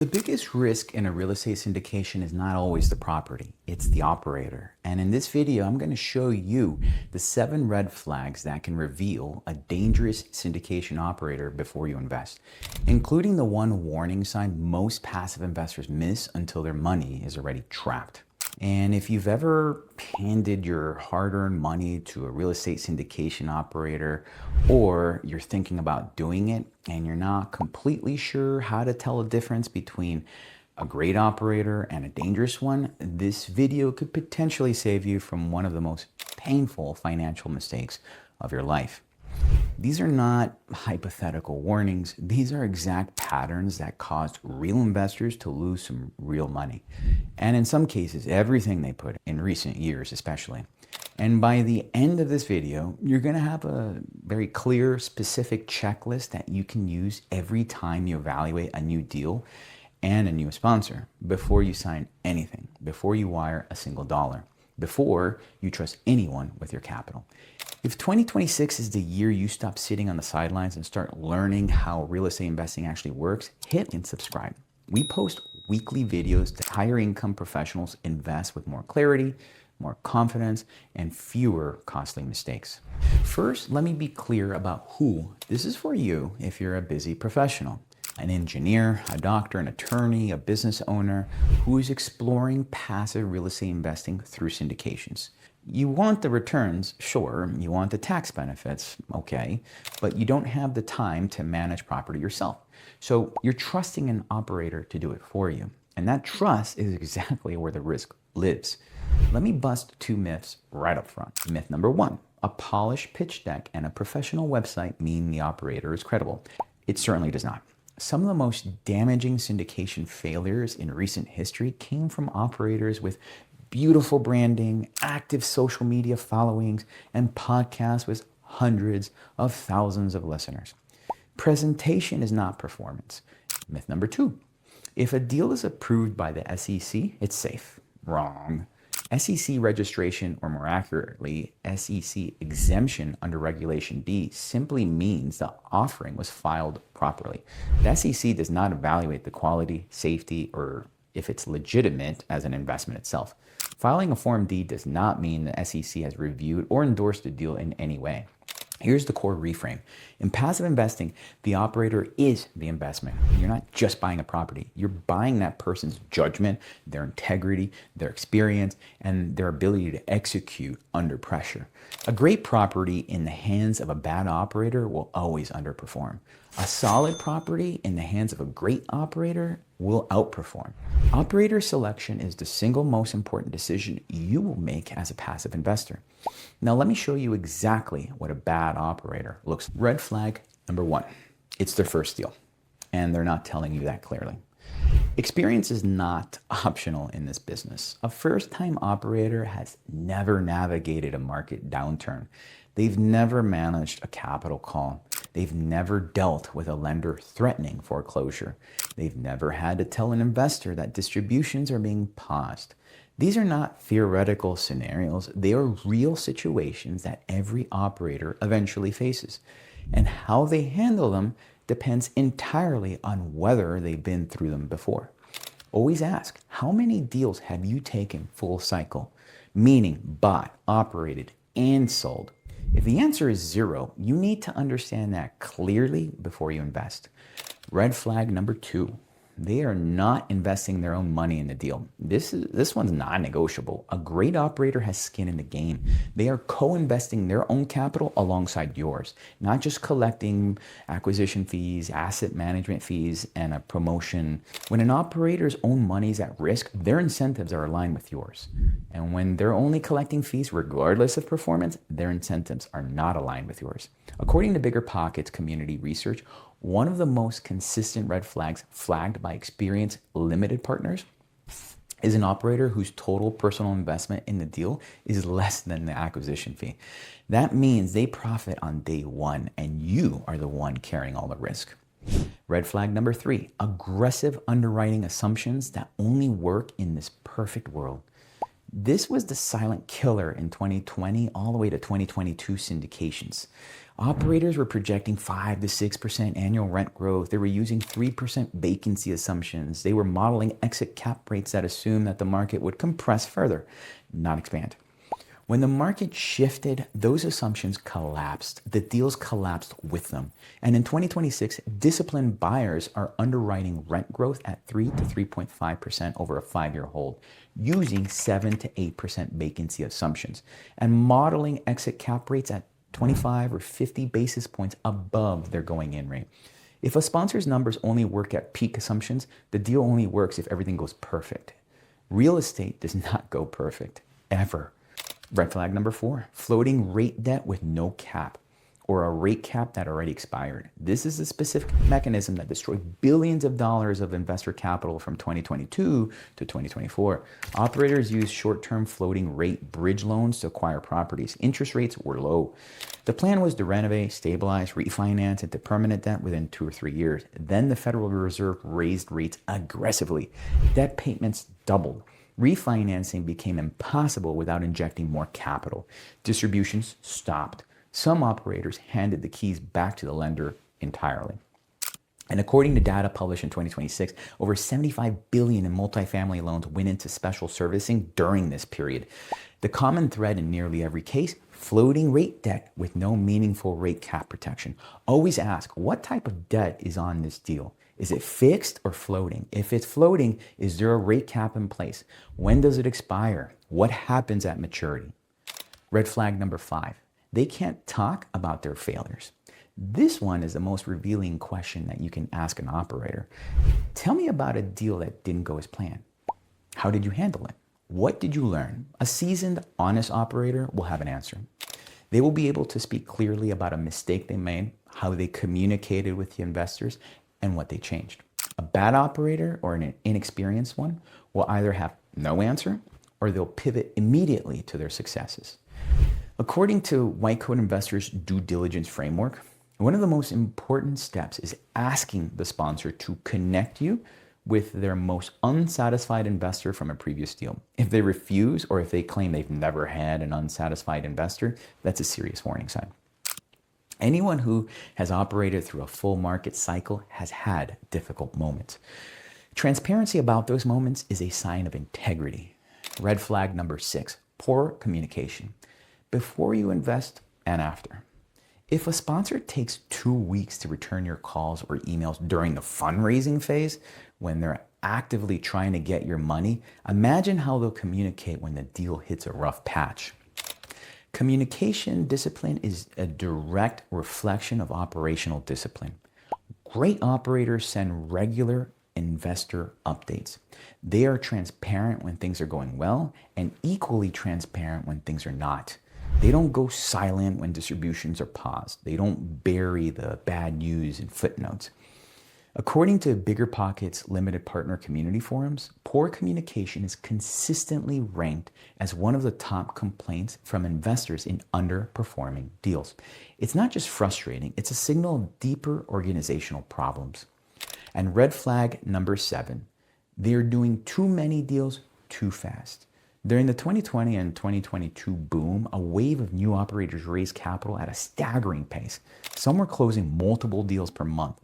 The biggest risk in a real estate syndication is not always the property, it's the operator. And in this video, I'm going to show you the 7 red flags that can reveal a dangerous syndication operator before you invest, including the one warning sign most passive investors miss until their money is already trapped. And if you've ever handed your hard-earned money to a real estate syndication operator, or you're thinking about doing it and you're not completely sure how to tell the difference between a great operator and a dangerous one, this video could potentially save you from one of the most painful financial mistakes of your life. These are not hypothetical warnings. These are exact patterns that caused real investors to lose some real money. And in some cases, everything they put in recent years especially. And by the end of this video, you're going to have a very clear, specific checklist that you can use every time you evaluate a new deal and a new sponsor, before you sign anything, before you wire a single dollar, before you trust anyone with your capital. If 2026 is the year you stop sitting on the sidelines and start learning how real estate investing actually works, hit and subscribe. We post weekly videos to higher income professionals invest with more clarity, more confidence, and fewer costly mistakes. First, let me be clear about who this is for you if you're a busy professional. An engineer, a doctor, an attorney, a business owner who is exploring passive real estate investing through syndications. You want the returns, sure, you want the tax benefits, okay, but you don't have the time to manage property yourself. So you're trusting an operator to do it for you. And that trust is exactly where the risk lives. Let me bust 2 myths right up front. Myth number 1, a polished pitch deck and a professional website mean the operator is credible. It certainly does not. Some of the most damaging syndication failures in recent history came from operators with beautiful branding, active social media followings, and podcasts with hundreds of thousands of listeners. Presentation is not performance. Myth number 2, if a deal is approved by the SEC, it's safe. Wrong. SEC registration, or more accurately, SEC exemption under Regulation D, simply means the offering was filed properly. The SEC does not evaluate the quality, safety, or if it's legitimate as an investment itself. Filing a Form D does not mean the SEC has reviewed or endorsed the deal in any way. Here's the core reframe. In passive investing, the operator is the investment. You're not just buying a property. You're buying that person's judgment, their integrity, their experience, and their ability to execute under pressure. A great property in the hands of a bad operator will always underperform. A solid property in the hands of a great operator will outperform. Operator selection is the single most important decision you will make as a passive investor. Now let me show you exactly what a bad operator looks like. Red flag number 1, it's their first deal, and they're not telling you that clearly. Experience is not optional in this business. A first-time operator has never navigated a market downturn. They've never managed a capital call. They've never dealt with a lender threatening foreclosure. They've never had to tell an investor that distributions are being paused. These are not theoretical scenarios. They are real situations that every operator eventually faces. And how they handle them depends entirely on whether they've been through them before. Always ask, how many deals have you taken full cycle? Meaning bought, operated, and sold. If the answer is 0, you need to understand that clearly before you invest. Red flag number 2, they are not investing their own money in the deal. This one's non-negotiable. A great operator has skin in the game. They are co-investing their own capital alongside yours, not just collecting acquisition fees, asset management fees, and a promotion. When an operator's own money is at risk, their incentives are aligned with yours. And when they're only collecting fees regardless of performance, their incentives are not aligned with yours. According to BiggerPockets community research, one of the most consistent red flags flagged by experienced limited partners is an operator whose total personal investment in the deal is less than the acquisition fee. That means they profit on day 1 and you are the one carrying all the risk. Red flag number 3, aggressive underwriting assumptions that only work in this perfect world. This was the silent killer in 2020 all the way to 2022 syndications. Operators were projecting 5 to 6% annual rent growth. They were using 3% vacancy assumptions. They were modeling exit cap rates that assumed that the market would compress further, not expand. When the market shifted, those assumptions collapsed. The deals collapsed with them. And in 2026, disciplined buyers are underwriting rent growth at 3 to 3.5% over a 5-year hold, using 7 to 8% vacancy assumptions, and modeling exit cap rates at 25 or 50 basis points above their going in rate. If a sponsor's numbers only work at peak assumptions, the deal only works if everything goes perfect. Real estate does not go perfect, ever. Red flag number 4, floating rate debt with no cap, or a rate cap that already expired. This is a specific mechanism that destroyed billions of dollars of investor capital from 2022 to 2024. Operators used short-term floating rate bridge loans to acquire properties. Interest rates were low. The plan was to renovate, stabilize, refinance into permanent debt within 2 or 3 years. Then the Federal Reserve raised rates aggressively. Debt payments doubled. Refinancing became impossible without injecting more capital. Distributions stopped. Some operators handed the keys back to the lender entirely. And according to data published in 2026, over $75 billion in multifamily loans went into special servicing during this period. The common thread in nearly every case, floating rate debt with no meaningful rate cap protection. Always ask, what type of debt is on this deal? Is it fixed or floating? If it's floating, is there a rate cap in place? When does it expire? What happens at maturity? Red flag number 5. They can't talk about their failures. This one is the most revealing question that you can ask an operator. Tell me about a deal that didn't go as planned. How did you handle it? What did you learn? A seasoned, honest operator will have an answer. They will be able to speak clearly about a mistake they made, how they communicated with the investors, and what they changed. A bad operator or an inexperienced one will either have no answer or they'll pivot immediately to their successes. According to White Coat Investors' due diligence framework, one of the most important steps is asking the sponsor to connect you with their most unsatisfied investor from a previous deal. If they refuse or if they claim they've never had an unsatisfied investor, that's a serious warning sign. Anyone who has operated through a full market cycle has had difficult moments. Transparency about those moments is a sign of integrity. Red flag number 6, poor communication. Before you invest and after. If a sponsor takes 2 weeks to return your calls or emails during the fundraising phase, when they're actively trying to get your money, imagine how they'll communicate when the deal hits a rough patch. Communication discipline is a direct reflection of operational discipline. Great operators send regular investor updates. They are transparent when things are going well and equally transparent when things are not. They don't go silent when distributions are paused. They don't bury the bad news in footnotes. According to BiggerPockets limited partner community forums, poor communication is consistently ranked as one of the top complaints from investors in underperforming deals. It's not just frustrating, it's a signal of deeper organizational problems. And red flag number 7, they're doing too many deals too fast. During the 2020 and 2022 boom, a wave of new operators raised capital at a staggering pace. Some were closing multiple deals per month.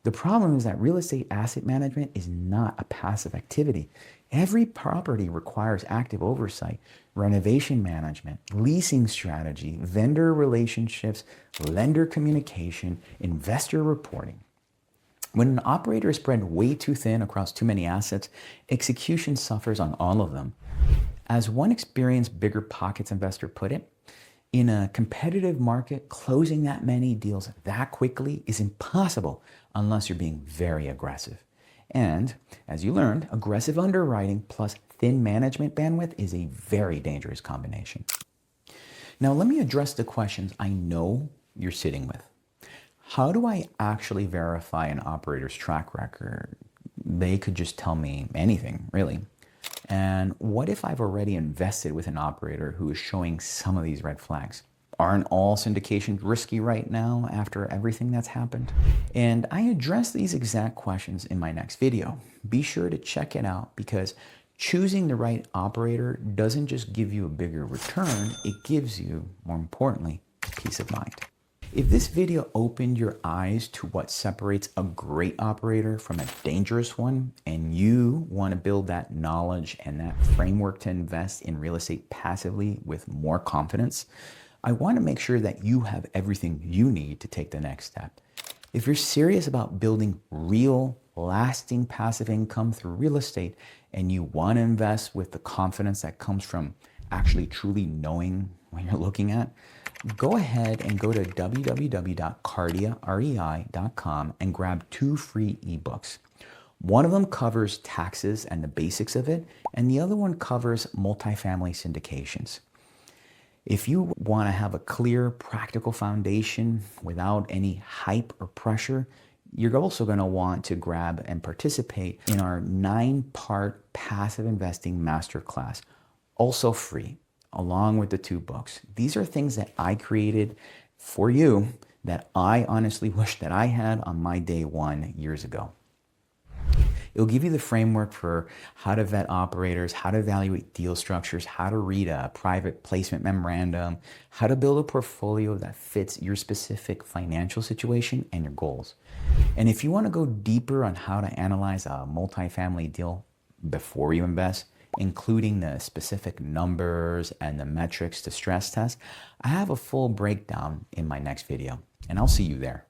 The problem is that real estate asset management is not a passive activity. Every property requires active oversight, renovation management, leasing strategy, vendor relationships, lender communication, investor reporting. When an operator is spread way too thin across too many assets, execution suffers on all of them. As one experienced BiggerPockets investor put it, in a competitive market, closing that many deals that quickly is impossible unless you're being very aggressive. And as you learned, aggressive underwriting plus thin management bandwidth is a very dangerous combination. Now, let me address the questions I know you're sitting with. How do I actually verify an operator's track record? They could just tell me anything, really. And what if I've already invested with an operator who is showing some of these red flags? Aren't all syndications risky right now after everything that's happened? And I address these exact questions in my next video. Be sure to check it out because Choosing the right operator doesn't just give you a bigger return, it gives you, more importantly, peace of mind. If this video opened your eyes to what separates a great operator from a dangerous one, and you want to build that knowledge and that framework to invest in real estate passively with more confidence, I want to make sure that you have everything you need to take the next step. If you're serious about building real, lasting passive income through real estate, and you want to invest with the confidence that comes from actually truly knowing what you're looking at, go ahead and go to www.cardia.com and grab 2 free ebooks. One of them covers taxes and the basics of it, and the other one covers multifamily syndications. If you want to have a clear, practical foundation without any hype or pressure, you're also going to want to grab and participate in our 9-part passive investing masterclass, also free, along with the 2 books. These are things that I created for you that I honestly wish that I had on my day one years ago. It'll give you the framework for how to vet operators, how to evaluate deal structures, how to read a private placement memorandum, how to build a portfolio that fits your specific financial situation and your goals. And if you want to go deeper on how to analyze a multifamily deal before you invest, including the specific numbers and the metrics to stress test, I have a full breakdown in my next video, and I'll see you there.